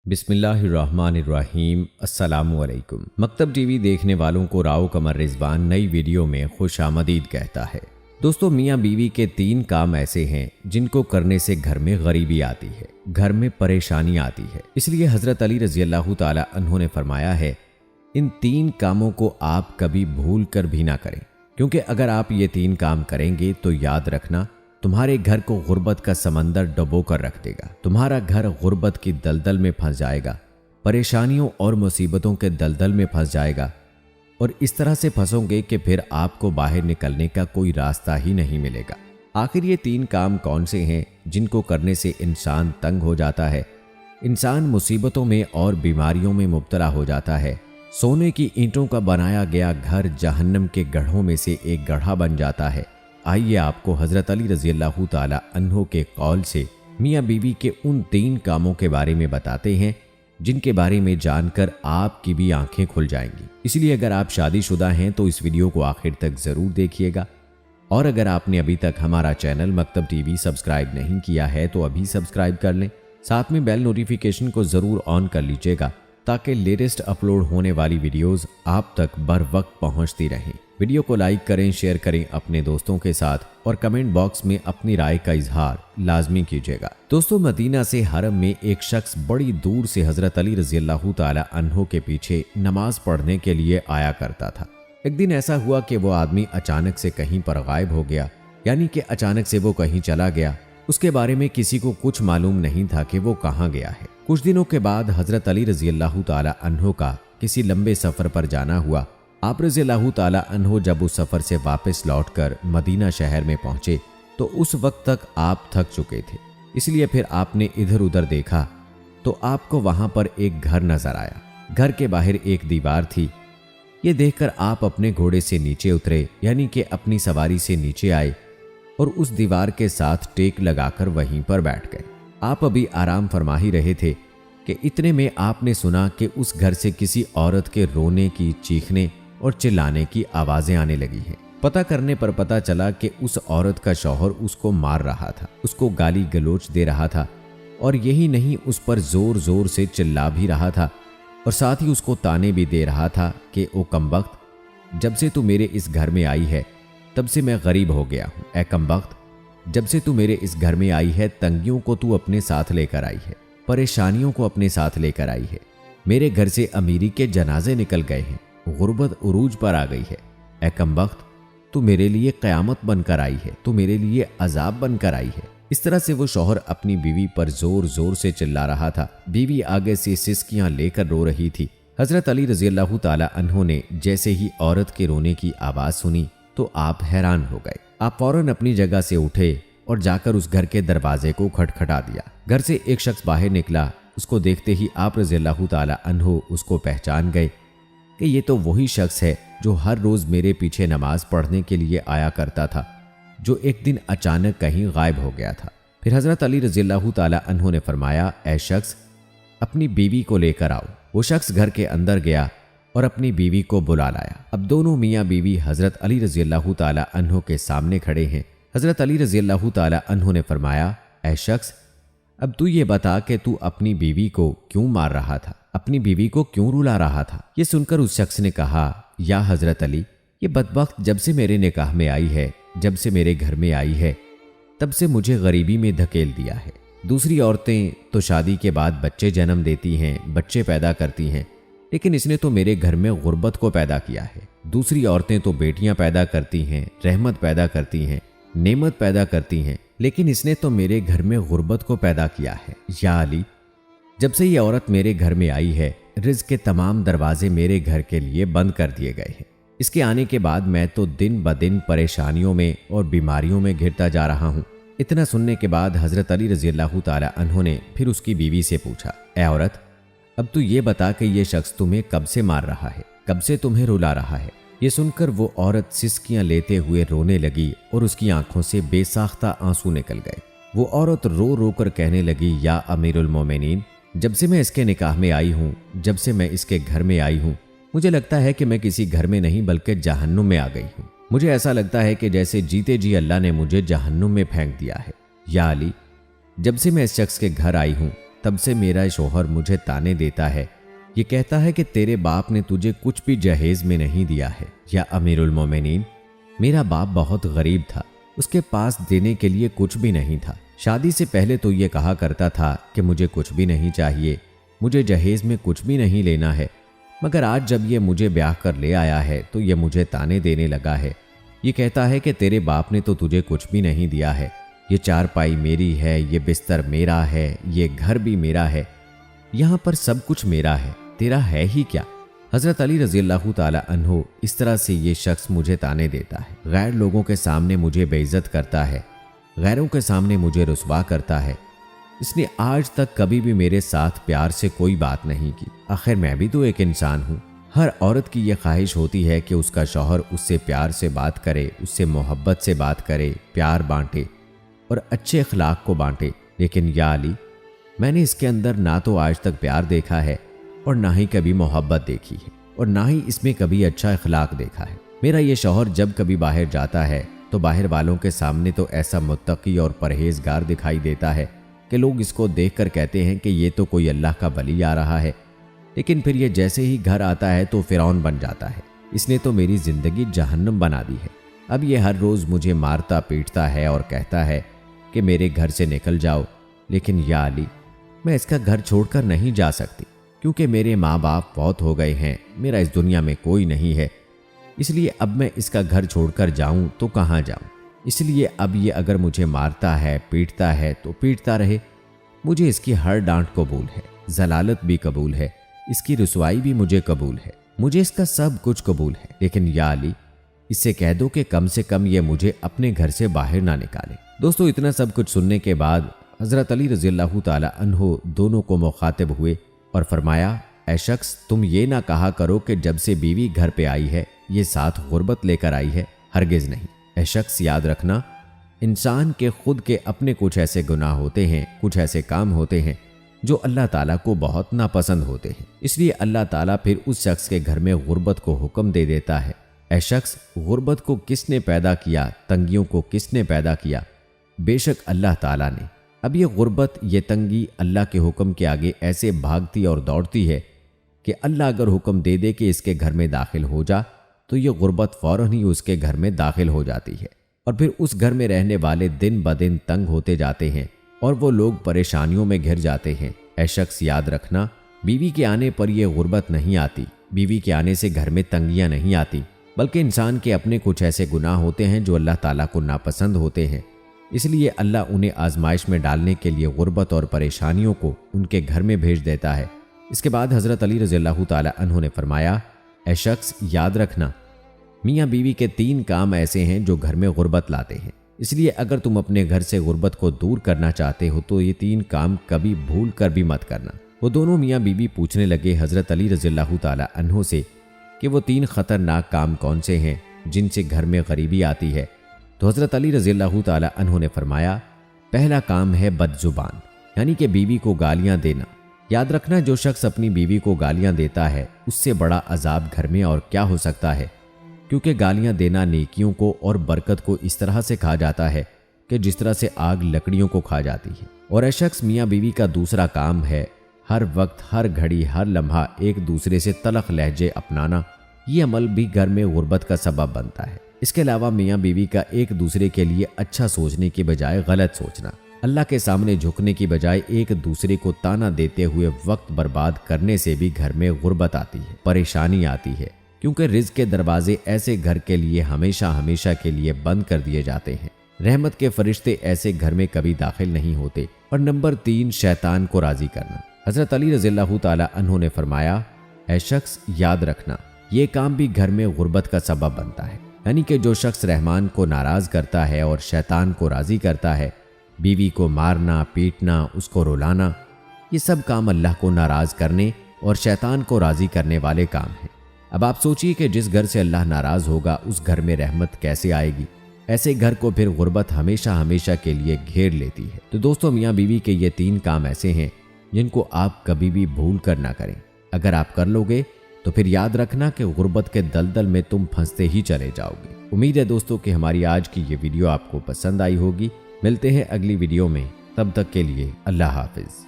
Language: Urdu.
بسم اللہ الرحمن الرحیم۔ السلام علیکم۔ مکتب ٹی وی دیکھنے والوں کو راؤ قمر رضوان نئی ویڈیو میں خوش آمدید کہتا ہے۔ دوستو، میاں بیوی کے 3 کام ایسے ہیں جن کو کرنے سے گھر میں غریبی آتی ہے، گھر میں پریشانی آتی ہے۔ اس لیے حضرت علی رضی اللہ تعالی عنہ نے فرمایا ہے، ان 3 کاموں کو آپ کبھی بھول کر بھی نہ کریں، کیونکہ اگر آپ یہ 3 کام کریں گے تو یاد رکھنا تمہارے گھر کو غربت کا سمندر ڈبو کر رکھ دے گا۔ تمہارا گھر غربت کی دلدل میں پھنس جائے گا، پریشانیوں اور مصیبتوں کے دلدل میں پھنس جائے گا، اور اس طرح سے پھنسو گے کہ پھر آپ کو باہر نکلنے کا کوئی راستہ ہی نہیں ملے گا۔ آخر یہ 3 کام کون سے ہیں جن کو کرنے سے انسان تنگ ہو جاتا ہے، انسان مصیبتوں میں اور بیماریوں میں مبتلا ہو جاتا ہے، سونے کی اینٹوں کا بنایا گیا گھر جہنم کے گڑھوں میں سے ایک گڑھا بن جاتا ہے؟ آئیے آپ کو حضرت علی رضی اللہ تعالی عنہ کے قول سے میاں بیوی کے ان 3 کاموں کے بارے میں بتاتے ہیں جن کے بارے میں جان کر آپ کی بھی آنکھیں کھل جائیں گی۔ اس لیے اگر آپ شادی شدہ ہیں تو اس ویڈیو کو آخر تک ضرور دیکھیے گا، اور اگر آپ نے ابھی تک ہمارا چینل مکتب ٹی وی سبسکرائب نہیں کیا ہے تو ابھی سبسکرائب کر لیں، ساتھ میں بیل نوٹیفیکیشن کو ضرور آن کر لیجیے گا تاکہ لیٹسٹ اپلوڈ ہونے والی ویڈیوز آپ تک بر وقت پہنچتی رہیں۔ ویڈیو کو لائک کریں، شیئر کریں اپنے دوستوں کے ساتھ، اور کمنٹ باکس میں اپنی رائے کا اظہار لازمی کیجیے گا۔ دوستو، مدینہ سے حرم میں ایک شخص بڑی دور سے حضرت علی رضی اللہ تعالی عنہ کے پیچھے نماز پڑھنے کے لیے آیا کرتا تھا۔ ایک دن ایسا ہوا کہ وہ آدمی اچانک سے کہیں پر غائب ہو گیا، یعنی کہ اچانک سے وہ کہیں چلا گیا۔ اس کے بارے میں کسی کو کچھ معلوم نہیں تھا کہ وہ کہاں گیا ہے۔ کچھ دنوں کے بعد حضرت علی رضی اللہ تعالی عنہ کا کسی لمبے سفر پر جانا ہوا۔ آپ رضی اللہ تعالی عنہ جب اس سفر سے واپس لوٹ کر مدینہ شہر میں پہنچے تو اس وقت تک آپ تھک چکے تھے، اس لیے پھر آپ نے ادھر ادھر دیکھا تو آپ کو وہاں پر ایک گھر نظر آیا۔ گھر کے باہر ایک دیوار تھی۔ یہ دیکھ کر آپ اپنے گھوڑے سے نیچے اترے، یعنی کہ اپنی سواری سے نیچے آئے، اور اس دیوار کے ساتھ ٹیک لگا کر وہیں پر بیٹھ گئے۔ آپ ابھی آرام فرما ہی رہے تھے کہ اتنے میں آپ نے سنا کہ اس گھر سے کسی عورت کے رونے کی، چیخنے اور چلانے کی آوازیں آنے لگی ہیں۔ پتہ کرنے پر پتہ چلا کہ اس عورت کا شوہر اس کو مار رہا تھا، اس کو گالی گلوچ دے رہا تھا، اور یہی نہیں اس پر زور زور سے چلا بھی رہا تھا، اور ساتھ ہی اس کو تانے بھی دے رہا تھا کہ او کمبخت، جب سے تو میرے اس گھر میں آئی ہے تب سے میں غریب ہو گیا ہوں۔ اے کمبخت، جب سے تو میرے اس گھر میں آئی ہے تنگیوں کو تو اپنے ساتھ لے کر آئی ہے، پریشانیوں کو اپنے ساتھ لے کر آئی ہے۔ میرے گھر سے امیری کے جنازے نکل گئے ہیں، غربت عروج پر آ گئی ہے۔ اے کمبخت، تو میرے لیے قیامت بن کر آئی ہے، تو میرے لیے عذاب بن کر آئی ہے۔ اس طرح سے وہ شوہر اپنی بیوی پر زور زور سے چلا رہا تھا۔ بیوی آگے سے سسکیاں لے کر رو رہی تھی۔ حضرت علی رضی اللہ تعالی عنہ نے جیسے ہی عورت کے رونے کی آواز سنی تو آپ حیران ہو گئے۔ آپ فوراً اپنی جگہ سے اٹھے اور جا کر اس گھر کے دروازے کو کھٹکھٹا دیا۔ گھر سے ایک شخص باہر نکلا۔ اس کو دیکھتے ہی آپ رضی اللہ تعالی عنہ اس کو پہچان گئے کہ یہ تو وہی شخص ہے جو ہر روز میرے پیچھے نماز پڑھنے کے لیے آیا کرتا تھا، جو ایک دن اچانک کہیں غائب ہو گیا تھا۔ پھر حضرت علی رضی اللہ تعالی عنہ نے فرمایا، اے شخص، اپنی بیوی کو لے کر آؤ۔ وہ شخص گھر کے اندر گیا اور اپنی بیوی کو بلا لایا۔ اب دونوں میاں بیوی حضرت علی رضی اللہ تعالی عنہ کے سامنے کھڑے ہیں۔ حضرت علی رضی اللہ تعالی عنہ نے فرمایا، اے شخص، اب تو یہ بتا کہ تو اپنی بیوی کو کیوں مار رہا تھا، اپنی بیوی کو کیوں رلا رہا تھا؟ یہ سن کر اس شخص نے کہا، یا حضرت علی، یہ بدبخت جب سے میرے نکاح میں آئی ہے، جب سے میرے گھر میں آئی ہے، تب سے مجھے غریبی میں دھکیل دیا ہے۔ دوسری عورتیں تو شادی کے بعد بچے جنم دیتی ہیں، بچے پیدا کرتی ہیں، لیکن اس نے تو میرے گھر میں غربت کو پیدا کیا ہے۔ دوسری عورتیں تو بیٹیاں پیدا کرتی ہیں، رحمت پیدا کرتی ہیں، نعمت پیدا کرتی ہیں، لیکن اس نے تو میرے گھر میں غربت کو پیدا کیا ہے۔ یا علی، جب سے یہ عورت میرے گھر میں آئی ہے، رزق کے تمام دروازے میرے گھر کے لیے بند کر دیے گئے ہیں۔ اس کے آنے کے بعد میں تو دن بدن پریشانیوں میں اور بیماریوں میں گھرتا جا رہا ہوں۔ اتنا سننے کے بعد حضرت علی رضی اللہ تعالی عنہ نے پھر اس کی بیوی سے پوچھا، اے عورت، اب تو یہ بتا کہ یہ شخص تمہیں کب سے مار رہا ہے، کب سے تمہیں رلا رہا ہے؟ یہ سن کر وہ عورت سسکیاں لیتے ہوئے رونے لگی اور اس کی آنکھوں سے بے ساختہ آنسو نکل گئے۔ وہ عورت رو رو کر کہنے لگی، یا امیر المومنین، جب سے میں اس کے نکاح میں آئی ہوں، جب سے میں اس کے گھر میں آئی ہوں، مجھے لگتا ہے کہ میں کسی گھر میں نہیں بلکہ جہنم میں آ گئی ہوں۔ مجھے ایسا لگتا ہے کہ جیسے جیتے جی اللہ نے مجھے جہنم میں پھینک دیا ہے۔ یا علی، جب سے میں اس شخص کے گھر آئی ہوں، تب سے میرا شوہر مجھے تانے دیتا ہے، یہ کہتا ہے کہ تیرے باپ نے تجھے کچھ بھی جہیز میں نہیں دیا ہے۔ یا امیر المومنین، میرا باپ بہت غریب تھا، اس کے پاس دینے کے لیے کچھ بھی نہیں تھا۔ شادی سے پہلے تو یہ کہا کرتا تھا کہ مجھے کچھ بھی نہیں چاہیے، مجھے جہیز میں کچھ بھی نہیں لینا ہے، مگر آج جب یہ مجھے بیاہ کر لے آیا ہے تو یہ مجھے تانے دینے لگا ہے۔ یہ کہتا ہے کہ تیرے باپ نے تو تجھے کچھ بھی نہیں دیا ہے، یہ چارپائی میری ہے، یہ بستر میرا ہے، یہ گھر بھی میرا ہے، یہاں پر سب کچھ میرا ہے، تیرا ہے ہی کیا؟ حضرت علی رضی اللہ تعالی عنہ، اس طرح سے یہ شخص مجھے تانے دیتا ہے، غیر لوگوں کے سامنے مجھے بے عزت کرتا ہے، غیروں کے سامنے مجھے رسوا کرتا ہے۔ اس نے آج تک کبھی بھی میرے ساتھ پیار سے کوئی بات نہیں کی۔ آخر میں بھی تو ایک انسان ہوں۔ ہر عورت کی یہ خواہش ہوتی ہے کہ اس کا شوہر اس سے پیار سے بات کرے، اس سے محبت سے بات کرے، پیار بانٹے اور اچھے اخلاق کو بانٹے، لیکن یا علی، میں نے اس کے اندر نہ تو آج تک پیار دیکھا ہے اور نہ ہی کبھی محبت دیکھی ہے، اور نہ ہی اس میں کبھی اچھا اخلاق دیکھا ہے۔ میرا یہ شوہر جب کبھی باہر جاتا ہے تو باہر والوں کے سامنے تو ایسا متقی اور پرہیزگار دکھائی دیتا ہے کہ لوگ اس کو دیکھ کر کہتے ہیں کہ یہ تو کوئی اللہ کا ولی آ رہا ہے، لیکن پھر یہ جیسے ہی گھر آتا ہے تو فرعون بن جاتا ہے۔ اس نے تو میری زندگی جہنم بنا دی ہے۔ اب یہ ہر روز مجھے مارتا پیٹتا ہے اور کہتا ہے کہ میرے گھر سے نکل جاؤ، لیکن یا علی، میں اس کا گھر چھوڑ کر نہیں جا سکتی، کیونکہ میرے ماں باپ فوت ہو گئے ہیں، میرا اس دنیا میں کوئی نہیں ہے، اس لیے اب میں اس کا گھر چھوڑ کر جاؤں تو کہاں جاؤں؟ اس لیے اب یہ اگر مجھے مارتا ہے، پیٹتا ہے تو پیٹتا رہے، مجھے اس کی ہر ڈانٹ قبول ہے، ذلالت بھی قبول ہے، اس کی رسوائی بھی مجھے قبول ہے، مجھے اس کا سب کچھ قبول ہے، لیکن یا علی، اس سے کہہ دو کہ کم سے کم یہ مجھے اپنے گھر سے باہر نہ نکالے۔ دوستو، اتنا سب کچھ سننے کے بعد حضرت علی رضی اللہ تعالی عنہ دونوں کو مخاطب ہوئے اور فرمایا، اے شخص، تم یہ نہ کہا کرو کہ جب سے بیوی گھر پہ آئی ہے یہ ساتھ غربت لے کر آئی ہے، ہرگز نہیں۔ اے شخص، یاد رکھنا، انسان کے خود کے اپنے کچھ ایسے گناہ ہوتے ہیں، کچھ ایسے کام ہوتے ہیں جو اللہ تعالیٰ کو بہت ناپسند ہوتے ہیں، اس لیے اللہ تعالیٰ پھر اس شخص کے گھر میں غربت کو حکم دے دیتا ہے۔ اے شخص، غربت کو کس نے پیدا کیا؟ تنگیوں کو کس نے پیدا کیا؟ بے شک اللہ تعالیٰ نے۔ اب یہ غربت، یہ تنگی اللہ کے حکم کے آگے ایسے بھاگتی اور دوڑتی ہے کہ اللہ اگر حکم دے دے کہ اس کے گھر میں داخل ہو جا تو یہ غربت فوراً ہی اس کے گھر میں داخل ہو جاتی ہے، اور پھر اس گھر میں رہنے والے دن بدن تنگ ہوتے جاتے ہیں اور وہ لوگ پریشانیوں میں گھر جاتے ہیں۔ اے شخص، یاد رکھنا، بیوی کے آنے پر یہ غربت نہیں آتی، بیوی کے آنے سے گھر میں تنگیاں نہیں آتی، بلکہ انسان کے اپنے کچھ ایسے گناہ ہوتے ہیں جو اللہ تعالیٰ کو ناپسند ہوتے ہیں، اس لیے اللہ انہیں آزمائش میں ڈالنے کے لیے غربت اور پریشانیوں کو ان کے گھر میں بھیج دیتا ہے۔ اس کے بعد حضرت علی رضی اللہ تعالی عنہ نے فرمایا، اے شخص، یاد رکھنا، میاں بیوی کے 3 کام ایسے ہیں جو گھر میں غربت لاتے ہیں، اس لیے اگر تم اپنے گھر سے غربت کو دور کرنا چاہتے ہو تو یہ 3 کام کبھی بھول کر بھی مت کرنا۔ وہ دونوں میاں بیوی پوچھنے لگے حضرت علی رضی اللہ تعالی عنہ سے کہ وہ 3 خطرناک کام کون سے ہیں جن سے گھر میں غریبی آتی ہے؟ تو حضرت علی رضی اللہ تعالی عنہ نے فرمایا، پہلا کام ہے بد زبان، یعنی کہ بیوی کو گالیاں دینا۔ یاد رکھنا، جو شخص اپنی بیوی کو گالیاں دیتا ہے اس سے بڑا عذاب گھر میں اور کیا ہو سکتا ہے، کیونکہ گالیاں دینا نیکیوں کو اور برکت کو اس طرح سے کھا جاتا ہے کہ جس طرح سے آگ لکڑیوں کو کھا جاتی ہے۔ اور اے شخص، میاں بیوی کا دوسرا کام ہے ہر وقت، ہر گھڑی، ہر لمحہ ایک دوسرے سے تلخ لہجے اپنانا۔ یہ عمل بھی گھر میں غربت کا سبب بنتا ہے۔ اس کے علاوہ میاں بیوی کا ایک دوسرے کے لیے اچھا سوچنے کی بجائے غلط سوچنا، اللہ کے سامنے جھکنے کی بجائے ایک دوسرے کو تانا دیتے ہوئے وقت برباد کرنے سے بھی گھر میں غربت آتی ہے، پریشانی آتی ہے، کیونکہ رزق کے دروازے ایسے گھر کے لیے ہمیشہ ہمیشہ کے لیے بند کر دیے جاتے ہیں۔ رحمت کے فرشتے ایسے گھر میں کبھی داخل نہیں ہوتے۔ اور نمبر 3، شیطان کو راضی کرنا۔ حضرت علی رضی اللہ تعالی عنہ نے فرمایا، اے شخص، یاد رکھنا، یہ کام بھی گھر میں غربت کا سبب بنتا ہے، یعنی کہ جو شخص رحمان کو ناراض کرتا ہے اور شیطان کو راضی کرتا ہے، بیوی کو مارنا، پیٹنا، اس کو رلانا، یہ سب کام اللہ کو ناراض کرنے اور شیطان کو راضی کرنے والے کام ہیں۔ اب آپ سوچئے کہ جس گھر سے اللہ ناراض ہوگا اس گھر میں رحمت کیسے آئے گی؟ ایسے گھر کو پھر غربت ہمیشہ ہمیشہ کے لیے گھیر لیتی ہے۔ تو دوستو، میاں بیوی کے یہ 3 کام ایسے ہیں جن کو آپ کبھی بھی بھول کر نہ کریں۔ اگر آپ کر لو گے تو پھر یاد رکھنا کہ غربت کے دلدل میں تم پھنستے ہی چلے جاؤ گے۔ امید ہے دوستو کہ ہماری آج کی یہ ویڈیو آپ کو پسند آئی ہوگی۔ ملتے ہیں اگلی ویڈیو میں، تب تک کے لیے اللہ حافظ۔